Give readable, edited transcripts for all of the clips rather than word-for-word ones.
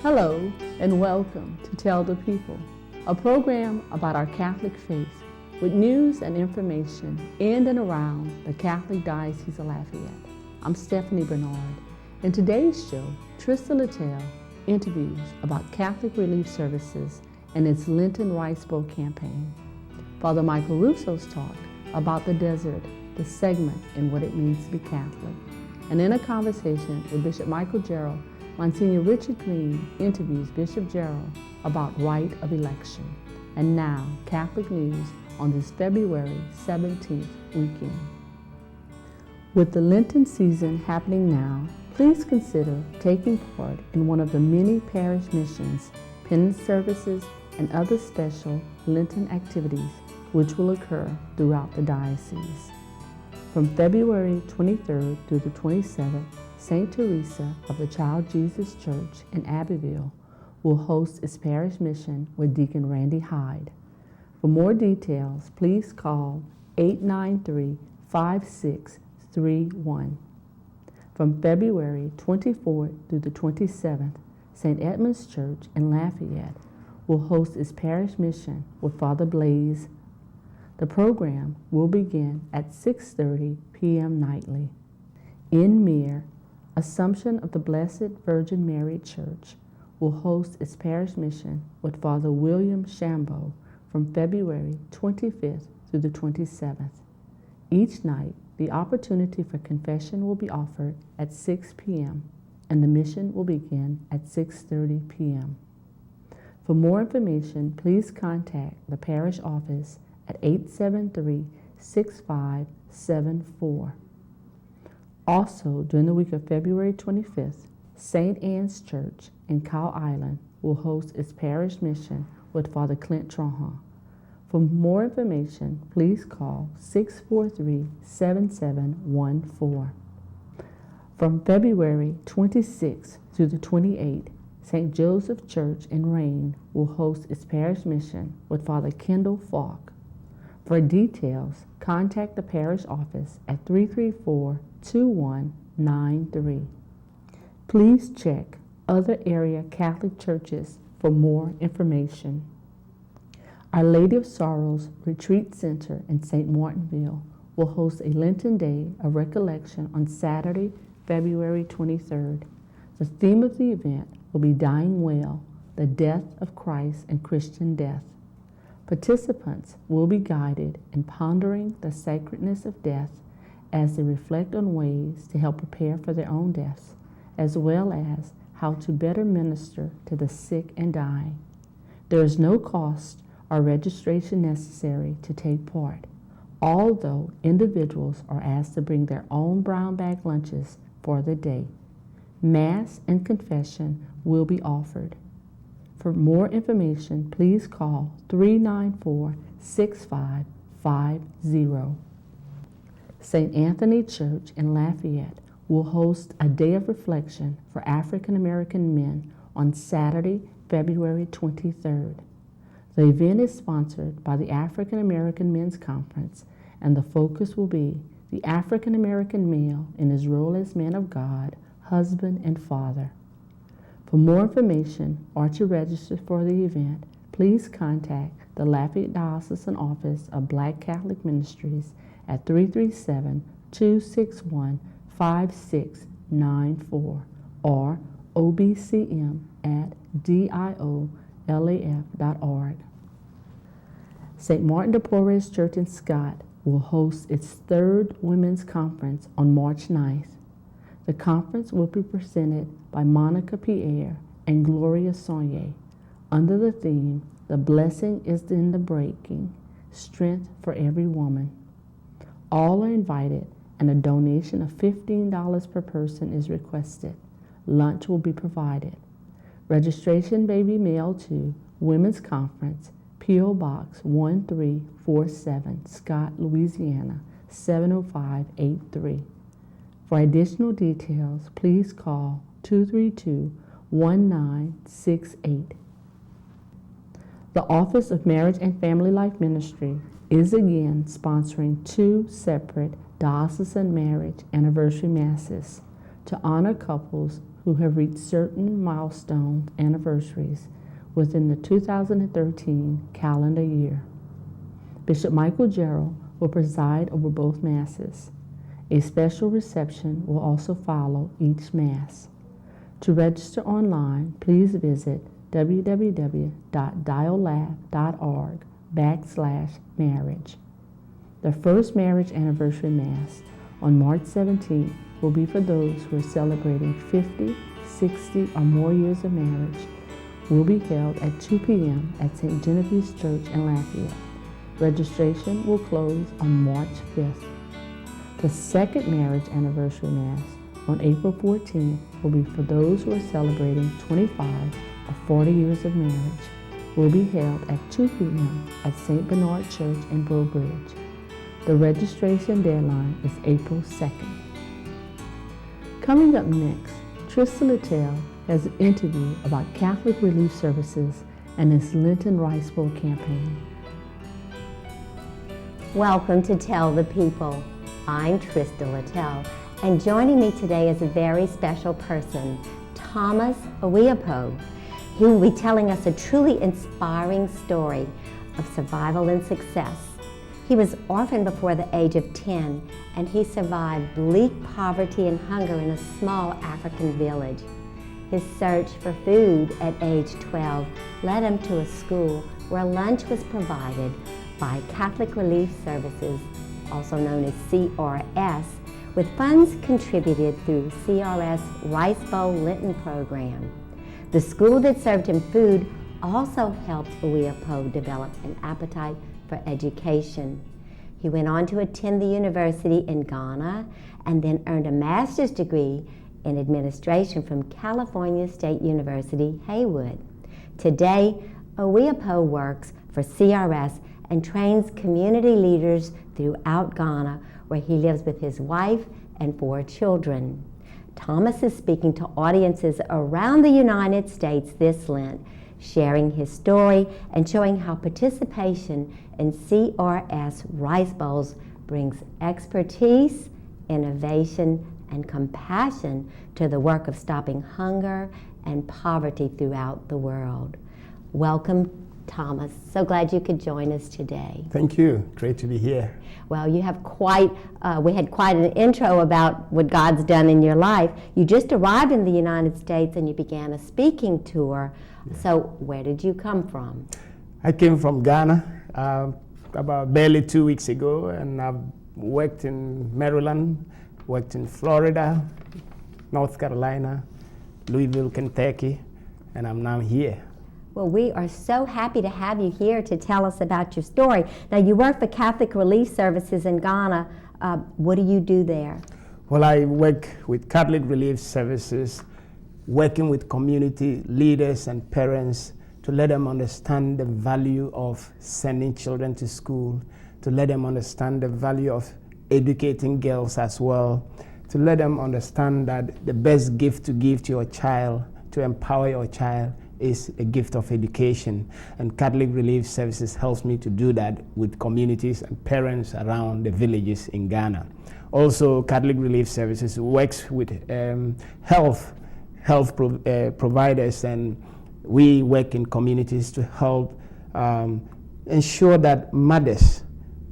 Hello and welcome to Tell the People, a program about our Catholic faith with news and information in and around the Catholic Diocese of Lafayette. I'm Stephanie Bernard. In today's show, Trista Littell interviews about Catholic Relief Services and its Lenten Rice Bowl campaign. Father Michael Russo's talk about the desert, the segment and what it means to be Catholic. And in a conversation with Bishop Michael Gerald, Monsignor Richard Green interviews Bishop Gerald about right of election. And now, Catholic news on this February 17th weekend. With the Lenten season happening now, please consider taking part in one of the many parish missions, penance services, and other special Lenten activities which will occur throughout the diocese. From February 23rd through the 27th, St. Teresa of the Child Jesus Church in Abbeville will host its parish mission with Deacon Randy Hyde. For more details, please call 893-5631. From February 24th through the 27th, St. Edmund's Church in Lafayette will host its parish mission with Father Blaise. The program will begin at 6:30 p.m. nightly. In Mere, Assumption of the Blessed Virgin Mary Church will host its parish mission with Father William Shambo from February 25th through the 27th. Each night, the opportunity for confession will be offered at 6 p.m. and the mission will begin at 6:30 p.m. For more information, please contact the parish office at 873-6574. Also, during the week of February 25th, St. Anne's Church in Cow Island will host its parish mission with Father Clint Trahan. For more information, please call 643-7714. From February 26th through the 28th, St. Joseph Church in Rain will host its parish mission with Father Kendall Falk. For details, contact the parish office at 334-2193. Please check other area Catholic churches for more information. Our Lady of Sorrows Retreat Center in St. Martinville will host a Lenten Day of Recollection on Saturday, February 23rd. The theme of the event will be Dying Well, the Death of Christ and Christian Death. Participants will be guided in pondering the sacredness of death as they reflect on ways to help prepare for their own deaths, as well as how to better minister to the sick and dying. There is no cost or registration necessary to take part, although individuals are asked to bring their own brown bag lunches for the day. Mass and confession will be offered. For more information, please call 394-6550. St. Anthony Church in Lafayette will host a day of reflection for African American men on Saturday, February 23rd. The event is sponsored by the African American Men's Conference, and the focus will be the African American male in his role as man of God, husband, and father. For more information or to register for the event, please contact the Lafayette Diocesan Office of Black Catholic Ministries at 337-261-5694 or obcm@diolaf.org. St. Martin de Porres Church in Scott will host its third Women's Conference on March 9th. The conference will be presented by Monica Pierre and Gloria Saunier under the theme, The Blessing is in the Breaking, Strength for Every Woman. All are invited and a donation of $15 per person is requested. Lunch will be provided. Registration may be mailed to Women's Conference, P.O. Box 1347, Scott, Louisiana, 70583. For additional details, please call 232-1968. The Office of Marriage and Family Life Ministry is again sponsoring 2 separate diocesan marriage anniversary masses to honor couples who have reached certain milestone anniversaries within the 2013 calendar year. Bishop Michael Gerald will preside over both Masses. A special reception will also follow each Mass. To register online, please visit www.diallab.org/marriage. The first marriage anniversary Mass on March 17th will be for those who are celebrating 50, 60, or more years of marriage. Will be held at 2 p.m. at St. Genevieve's Church in Lafayette. Registration will close on March 5th. The second marriage anniversary Mass on April 14th will be for those who are celebrating 25 or 40 years of marriage. Will be held at 2 p.m. at St. Bernard Church in Breaux Bridge. The registration deadline is April 2nd. Coming up next, Trista Littell has an interview about Catholic Relief Services and its Lenten Rice Bowl campaign. Welcome to Tell the People. I'm Trista Littell, and joining me today is a very special person, Thomas Oweapo. He will be telling us a truly inspiring story of survival and success. He was orphaned before the age of 10, and he survived bleak poverty and hunger in a small African village. His search for food at age 12 led him to a school where lunch was provided by Catholic Relief Services, also known as CRS, with funds contributed through CRS Rice Bowl Lenten program. The school that served him food also helped Oweapo develop an appetite for education. He went on to attend the university in Ghana and then earned a master's degree in administration from California State University, Haywood. Today, Oweapo works for CRS and trains community leaders throughout Ghana, where he lives with his wife and 4 children. Thomas is speaking to audiences around the United States this Lent, sharing his story and showing how participation in CRS Rice Bowls brings expertise, innovation, and compassion to the work of stopping hunger and poverty throughout the world. Welcome, Thomas. So glad you could join us today. Thank you. Great to be here. Well, you have we had quite an intro about what God's done in your life. You just arrived in the United States and you began a speaking tour. Yeah. So where did you come from? I came from Ghana about barely 2 weeks ago, and I've worked in Maryland, worked in Florida, North Carolina, Louisville, Kentucky, and I'm now here. Well, we are so happy to have you here to tell us about your story. Now, you work for Catholic Relief Services in Ghana. What do you do there? Well, I work with Catholic Relief Services, working with community leaders and parents to let them understand the value of sending children to school, to let them understand the value of educating girls as well, to let them understand that the best gift to give to your child, to empower your child, is a gift of education. And Catholic Relief Services helps me to do that with communities and parents around the villages in Ghana. Also, Catholic Relief Services works with health providers, and we work in communities to help ensure that mothers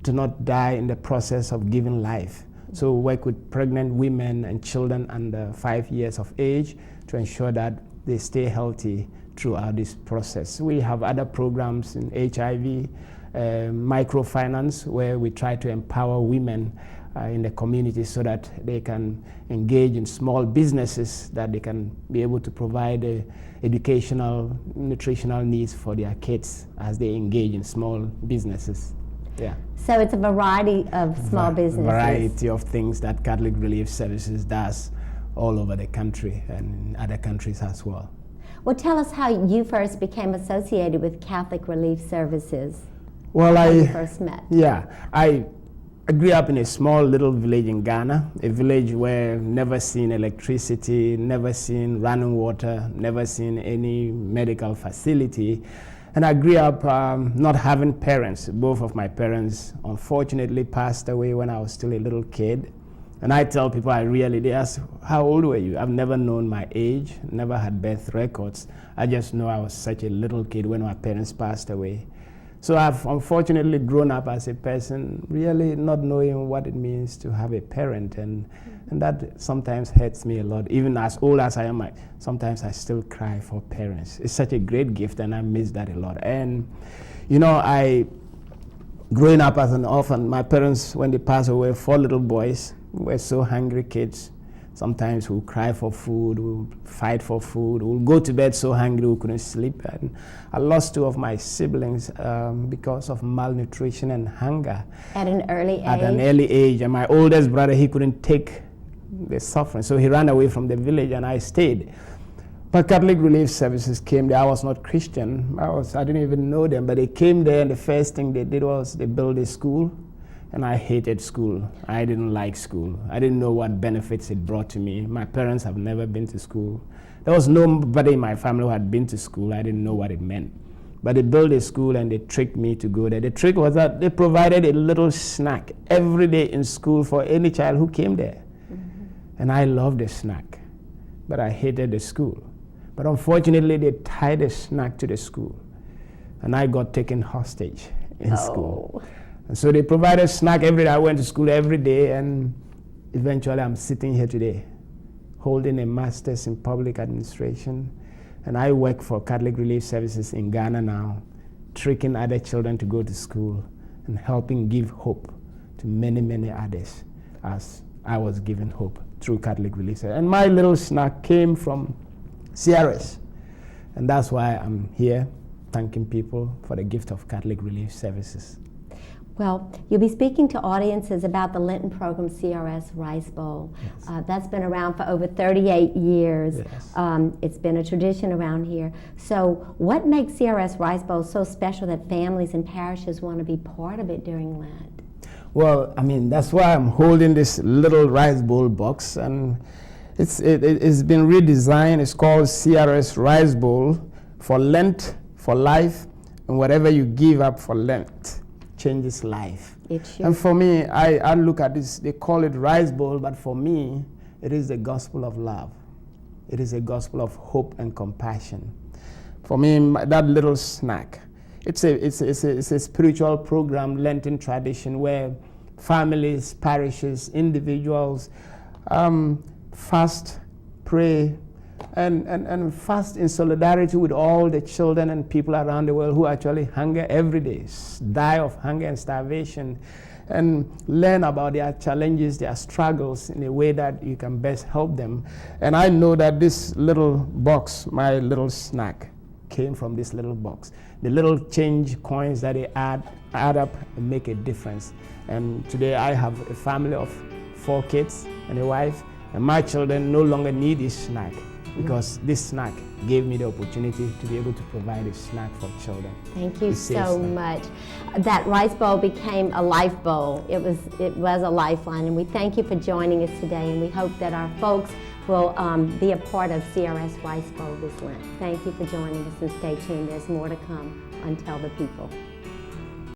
do not die in the process of giving life. So we work with pregnant women and children under 5 years of age to ensure that they stay healthy throughout this process. We have other programs in HIV, microfinance, where we try to empower women in the community so that they can engage in small businesses, that they can be able to provide educational, nutritional needs for their kids as they engage in small businesses. Yeah. So it's a variety of small businesses. Variety of things that Catholic Relief Services does all over the country and in other countries as well. Well, tell us how you first became associated with Catholic Relief Services. Well, how you first met. Yeah, I grew up in a small little village in Ghana, a village where never seen electricity, never seen running water, never seen any medical facility. And I grew up not having parents. Both of my parents unfortunately passed away when I was still a little kid. And I tell people they ask, how old were you? I've never known my age, never had birth records. I just know I was such a little kid when my parents passed away. So I've unfortunately grown up as a person really not knowing what it means to have a parent, and that sometimes hurts me a lot. Even as old as I am, sometimes I still cry for parents. It's such a great gift, and I miss that a lot. And growing up as an orphan, my parents, when they passed away, 4 little boys, were so hungry kids. Sometimes we'll cry for food, we'll fight for food, we'll go to bed so hungry we couldn't sleep. And I lost 2 of my siblings because of malnutrition and hunger. At an early age? At an early age. And my oldest brother, he couldn't take the suffering, so he ran away from the village and I stayed. But Catholic Relief Services came there. I was not Christian. I didn't even know them, but they came there and the first thing they did was they built a school. And I hated school. I didn't like school. I didn't know what benefits it brought to me. My parents have never been to school. There was nobody in my family who had been to school. I didn't know what it meant. But they built a school and they tricked me to go there. The trick was that they provided a little snack every day in school for any child who came there. Mm-hmm. And I loved the snack, but I hated the school. But unfortunately, they tied the snack to the school. And I got taken hostage in school. And so they provided snack every day. I went to school every day, and eventually I'm sitting here today, holding a master's in public administration. And I work for Catholic Relief Services in Ghana now, tricking other children to go to school and helping give hope to many, many others, as I was given hope through Catholic Relief Services. And my little snack came from CRS. And that's why I'm here thanking people for the gift of Catholic Relief Services. Well, you'll be speaking to audiences about the Lenten program CRS Rice Bowl. Yes. That's been around for over 38 years. Yes. It's been a tradition around here. So what makes CRS Rice Bowl so special that families and parishes want to be part of it during Lent? Well, that's why I'm holding this little rice bowl box, and it's been redesigned. It's called CRS Rice Bowl for Lent, for life, and whatever you give up for Lent changes life. And for me, I look at this, they call it rice bowl, but for me, it is the gospel of love. It is a gospel of hope and compassion. For me, that little snack, it's a spiritual program, Lenten tradition, where families, parishes, individuals fast, pray, and fast in solidarity with all the children and people around the world who actually hunger every day, die of hunger and starvation, and learn about their challenges, their struggles in a way that you can best help them. And I know that this little box, my little snack, came from this little box. The little change coins that they add up and make a difference. And today I have a family of 4 kids and a wife, and my children no longer need this snack, because this snack gave me the opportunity to be able to provide a snack for children. Thank you so much. That rice bowl became a life bowl. It was a lifeline, and we thank you for joining us today, and we hope that our folks will be a part of CRS Rice Bowl this Lent. Thank you for joining us, and stay tuned. There's more to come on Tell the People.